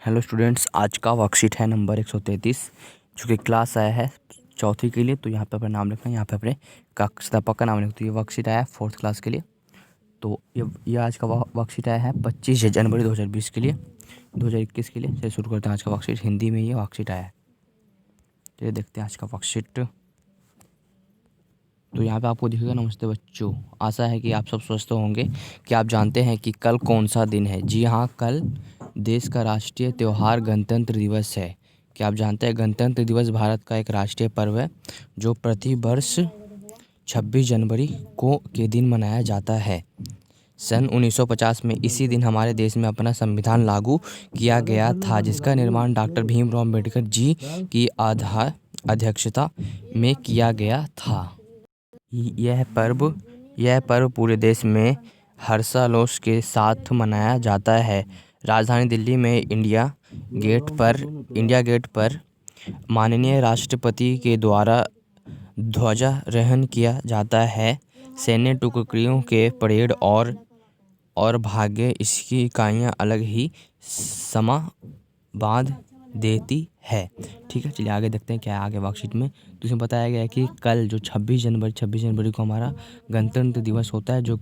Hello students, आज का worksheet है नंबर 133 जो कि क्लास आया है चौथी के लिए। तो यहाँ पे अपना नाम लिखना है, यहाँ पे अपने कक्षाध्यापक का नाम लिखना। तो ये वर्कशीट आया है फोर्थ क्लास के लिए। तो ये आज का वर्कशीट आया है 25 जनवरी 2020 के लिए, 2021 के लिए। चलिए शुरू करते हैं आज का वर्कशीट। हिंदी में ये वर्कशीट आया है। चलिए देखते हैं आज का वर्कशीट। तो यहाँ पे आपको दिखेगा, नमस्ते बच्चों, आशा है कि आप सब स्वस्थ होंगे। कि आप जानते हैं कि कल कौन सा दिन है? जी हाँ, कल देश का राष्ट्रीय त्यौहार गणतंत्र दिवस है। क्या आप जानते हैं गणतंत्र दिवस भारत का एक राष्ट्रीय पर्व है जो प्रति वर्ष 26 जनवरी को के दिन मनाया जाता है। सन 1950 में इसी दिन हमारे देश में अपना संविधान लागू किया गया था, जिसका निर्माण डॉक्टर भीमराव अम्बेडकर जी की अध्यक्षता में किया गया था। यह पर्व पूरे देश में हर्षोल्लास के साथ मनाया जाता है। राजधानी दिल्ली में इंडिया गेट पर माननीय राष्ट्रपति के द्वारा ध्वजारोहण किया जाता है। सैन्य टुकड़ियों के परेड और भाग्य इसकी इकाइयाँ अलग ही समा बांध देती है। ठीक है, चलिए आगे देखते हैं क्या है आगे वर्कशीट में। तो इसमें बताया गया है कि कल जो 26 जनवरी को हमारा गणतंत्र दिवस होता है, जो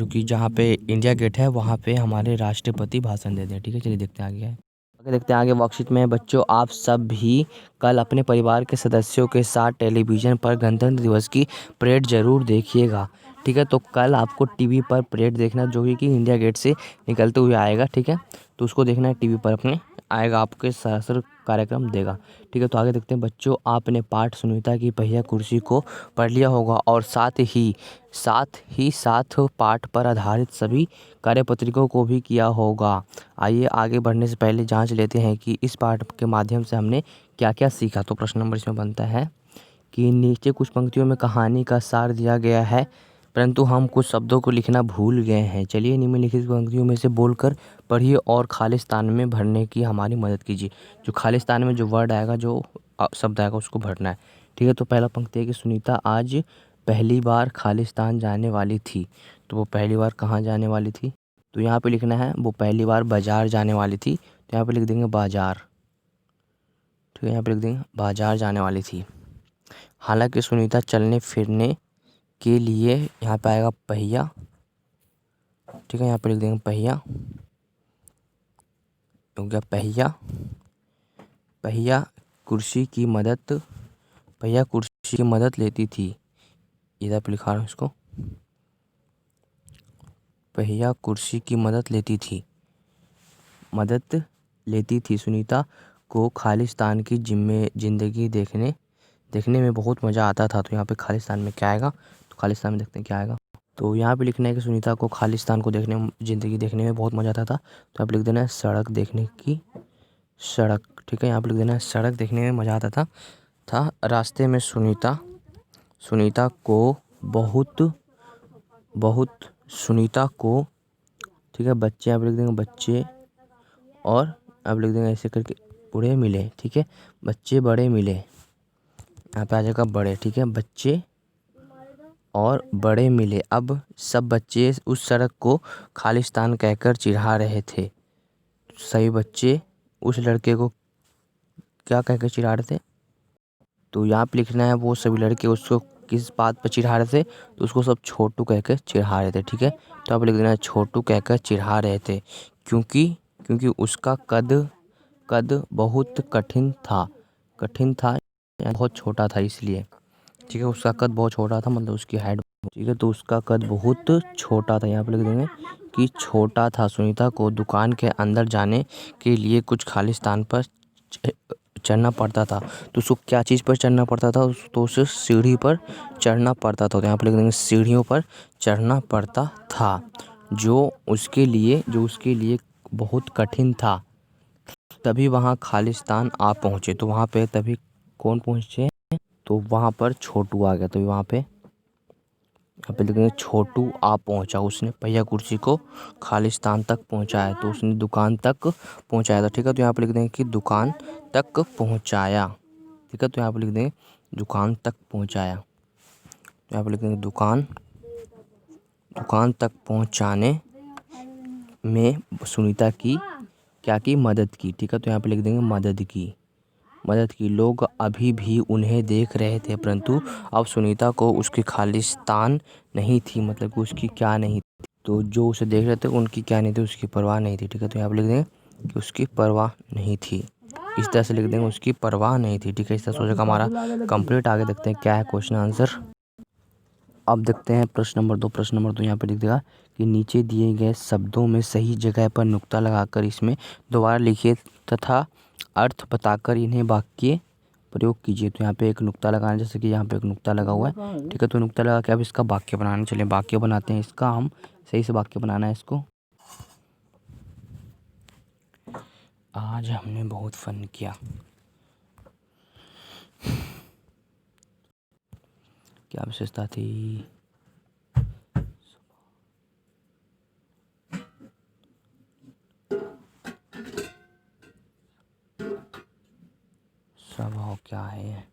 कि जहाँ पे इंडिया गेट है वहाँ पे हमारे राष्ट्रपति भाषण देते हैं। ठीक है, चलिए देखते हैं आगे वर्कशीट में। बच्चों, आप सब भी कल अपने परिवार के सदस्यों के साथ टेलीविज़न पर गणतंत्र दिवस की परेड जरूर देखिएगा। ठीक है, तो कल आपको टीवी पर परेड देखना, जो कि इंडिया गेट से निकलते हुए आएगा। ठीक है, तो उसको देखना है, टीवी पर अपने आएगा, आपके सरासर कार्यक्रम देगा। ठीक है, तो आगे देखते हैं बच्चों। आपने पाठ सुनीता की पहिया कुर्सी को पढ़ लिया होगा और साथ पाठ पर आधारित सभी कार्यपत्रिकों को भी किया होगा। आइए आगे बढ़ने से पहले जांच लेते हैं कि इस पाठ के माध्यम से हमने क्या क्या सीखा। तो प्रश्न नंबर इसमें बनता है कि नीचे कुछ पंक्तियों में कहानी का सार दिया गया है, परंतु हम कुछ शब्दों को लिखना भूल गए हैं। चलिए निम्नलिखित पंक्तियों में से बोलकर पढ़िए और खालिस्तान में भरने की हमारी मदद कीजिए। जो खालिस्तान में जो वर्ड आएगा, जो शब्द आएगा, उसको भरना है। ठीक है, तो पहला पंक्ति है कि सुनीता आज पहली बार खालिस्तान जाने वाली थी। तो वो पहली बार कहाँ जाने वाली थी? तो यहाँ पे लिखना है वो पहली बार बाजार जाने वाली थी। तो यहाँ पे लिख देंगे बाजार। ठीक है, यहाँ पे लिख देंगे बाजार जाने वाली थी। हालांकि सुनीता चलने फिरने के लिए, यहाँ पे आएगा पहिया। ठीक है, यहाँ पे लिख देंगे पहिया। हो गया पहिया कुर्सी की मदद लेती थी। इधर पे लिखा रहा हूँ इसको, पहिया कुर्सी की मदद लेती थी। सुनीता को खालिस्तान की जिंदगी देखने में बहुत मज़ा आता था। तो यहाँ पे खालिस्तान में क्या आएगा? तो खालिस्तान में देखते हैं क्या आएगा। तो यहाँ पे लिखना है कि सुनीता को खालिस्तान को जिंदगी देखने में बहुत मज़ा आता था। तो यहाँ पे लिख देना है सड़क। ठीक है, यहाँ पे लिख देना है सड़क देखने में मज़ा आता था। रास्ते में सुनीता को ठीक है, बच्चे, यहाँ पे लिख देंगे बच्चे, और अब लिख देंगे ऐसे करके बूढ़े मिले। ठीक है, बच्चे बड़े मिले, यहाँ पे आ जाएगा बड़े। ठीक है, बच्चे और बड़े मिले। अब सब बच्चे उस सड़क को खालिस्तान कहकर चिढ़ा रहे थे। सभी बच्चे उस लड़के को क्या कहकर चिढ़ा रहे थे? तो यहाँ पे लिखना है वो सभी लड़के उसको किस बात पर चिढ़ा रहे थे? तो उसको सब छोटू कहकर चिढ़ा रहे थे। ठीक है, तो आप लिख देना है छोटू कहकर चिढ़ा रहे थे, क्योंकि उसका कद बहुत कठिन था, बहुत छोटा था इसलिए। ठीक है, उसका कद बहुत छोटा था, मतलब उसकी हाइट। ठीक है, तो उसका कद बहुत छोटा था, यहाँ पे लिख देंगे कि छोटा था। सुनीता को दुकान के अंदर जाने के लिए कुछ खालिस्तान पर चढ़ना पड़ता था। तो उसको क्या चीज़ पर चढ़ना पड़ता था? तो उसे सीढ़ी पर चढ़ना पड़ता था। तो यहाँ पे लिख देंगे सीढ़ियों पर चढ़ना पड़ता था, जो उसके लिए बहुत कठिन था। तभी वहाँ खालिस्तान आ पहुँचे। तो वहाँ पे तभी कौन पहुँचे? तो वहाँ पर छोटू आ गया। तो यहाँ पे लिखेंगे छोटू आ पहुँचा। उसने पहिया कुर्सी को खालिस्तान तक पहुँचाया। तो उसने दुकान तक पहुँचाया था। ठीक है, तो यहाँ पे लिख देंगे कि दुकान तक पहुँचाया। ठीक है, तो यहाँ पे लिख देंगे दुकान तक पहुँचाया। तो यहाँ पे लिख देंगे दुकान तक पहुँचाने में सुनीता की क्या की? मदद की। ठीक है, तो यहाँ पे लिख देंगे मदद की। मदद की। लोग अभी भी उन्हें देख रहे थे, परंतु अब सुनीता को उसकी खालिस्तान नहीं थी, मतलब कि उसकी क्या नहीं थी। तो जो उसे देख रहे थे उनकी क्या नहीं थी, उसकी परवाह नहीं थी। ठीक है, तो यहाँ पे लिख देंगे कि उसकी परवाह नहीं थी। इस तरह से लिख देंगे उसकी परवाह नहीं थी। ठीक है, इस तरह सोचेगा हमारा कंप्लीट। आगे देखते हैं क्या है क्वेश्चन आंसर। अब देखते हैं प्रश्न नंबर 2। प्रश्न नंबर 2 यहाँ पे लिख देगा कि नीचे दिए गए शब्दों में सही जगह पर नुक्ता लगाकर इसमें दोबारा लिखिए तथा अर्थ बताकर इन्हें वाक्य प्रयोग कीजिए। तो यहाँ पे एक नुक्ता लगाना, जैसे कि यहाँ पे एक नुक्ता लगा हुआ है। ठीक है, तो नुक्ता लगा के अब इसका वाक्य बनाने चले। वाक्य बनाते हैं इसका, हम सही से वाक्य बनाना है इसको। आज हमने बहुत फन किया। क्या विशेषता थी? स्वभाव क्या है?